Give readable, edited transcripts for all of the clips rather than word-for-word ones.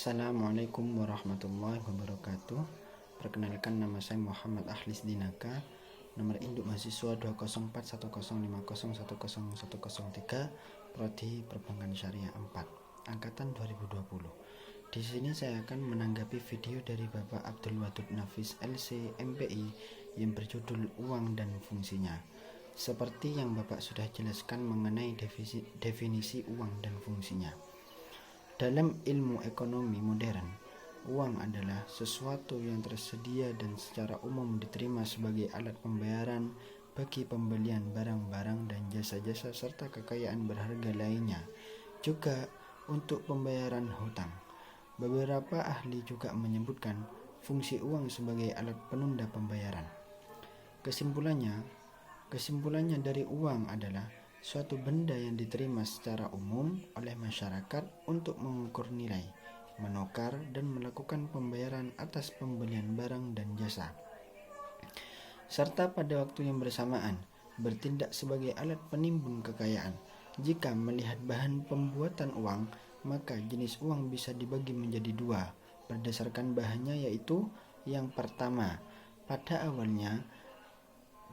Assalamualaikum warahmatullahi wabarakatuh. Perkenalkan, nama saya Muhammad Akhlis Dinaka. Nomor induk mahasiswa 2041050101013, Prodi Perbankan Syariah 4, Angkatan 2020. Di sini saya akan menanggapi video dari Bapak Abdul Wadud Nafis LC MPI yang berjudul Uang dan Fungsinya. Seperti yang Bapak sudah jelaskan mengenai definisi uang dan fungsinya. Dalam ilmu ekonomi modern, uang adalah sesuatu yang tersedia dan secara umum diterima sebagai alat pembayaran bagi pembelian barang-barang dan jasa-jasa serta kekayaan berharga lainnya, juga untuk pembayaran hutang. Beberapa ahli juga menyebutkan fungsi uang sebagai alat penunda pembayaran. Kesimpulannya dari uang adalah suatu benda yang diterima secara umum oleh masyarakat untuk mengukur nilai, menukar, dan melakukan pembayaran atas pembelian barang dan jasa, serta pada waktu yang bersamaan bertindak sebagai alat penimbun kekayaan. Jika melihat bahan pembuatan uang, maka jenis uang bisa dibagi menjadi dua berdasarkan bahannya, yaitu yang pertama, pada awalnya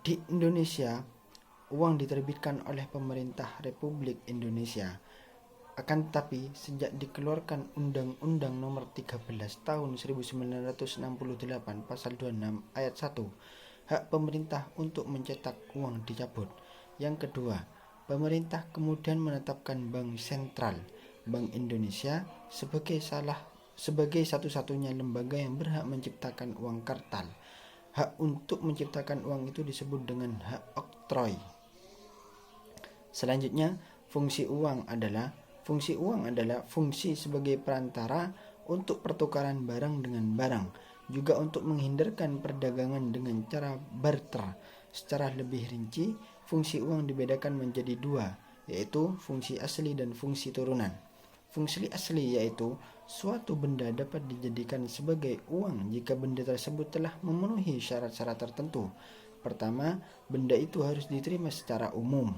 di Indonesia uang diterbitkan oleh pemerintah Republik Indonesia. Akan tetapi sejak dikeluarkan Undang-Undang Nomor 13 Tahun 1968 Pasal 26 Ayat 1, hak pemerintah untuk mencetak uang dicabut. Yang kedua, pemerintah kemudian menetapkan Bank Sentral, Bank Indonesia, sebagai satu-satunya lembaga yang berhak menciptakan uang kartal. Hak untuk menciptakan uang itu disebut dengan hak oktroy. Selanjutnya, fungsi uang adalah fungsi sebagai perantara untuk pertukaran barang dengan barang, juga untuk menghindarkan perdagangan dengan cara barter. Secara lebih rinci, fungsi uang dibedakan menjadi dua, yaitu fungsi asli dan fungsi turunan. Fungsi asli yaitu suatu benda dapat dijadikan sebagai uang jika benda tersebut telah memenuhi syarat-syarat tertentu. Pertama, benda itu harus diterima secara umum.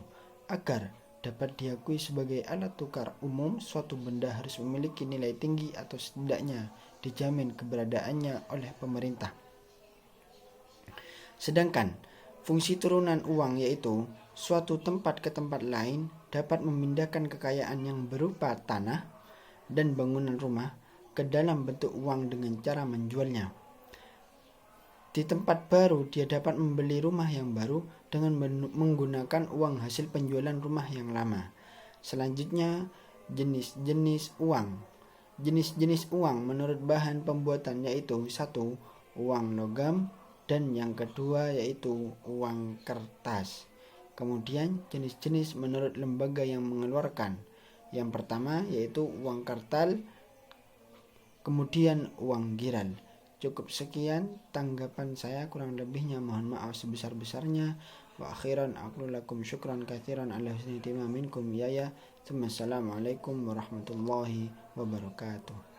Agar dapat diakui sebagai alat tukar umum, suatu benda harus memiliki nilai tinggi atau setidaknya dijamin keberadaannya oleh pemerintah. Sedangkan fungsi turunan uang yaitu suatu tempat ke tempat lain dapat memindahkan kekayaan yang berupa tanah dan bangunan rumah ke dalam bentuk uang dengan cara menjualnya. Di tempat baru, dia dapat membeli rumah yang baru dengan menggunakan uang hasil penjualan rumah yang lama. Selanjutnya, jenis-jenis uang. Jenis-jenis uang menurut bahan pembuatan yaitu 1. Uang logam, dan yang kedua yaitu uang kertas. Kemudian jenis-jenis menurut lembaga yang mengeluarkan. Yang pertama yaitu uang kartal, kemudian uang giral. Cukup sekian tanggapan saya, kurang lebihnya mohon maaf sebesar-besarnya. Wa akhiran aqulu lakum syukran katsiran ala husni ihtimam minkum ya. Assalamualaikum warahmatullahi wabarakatuh.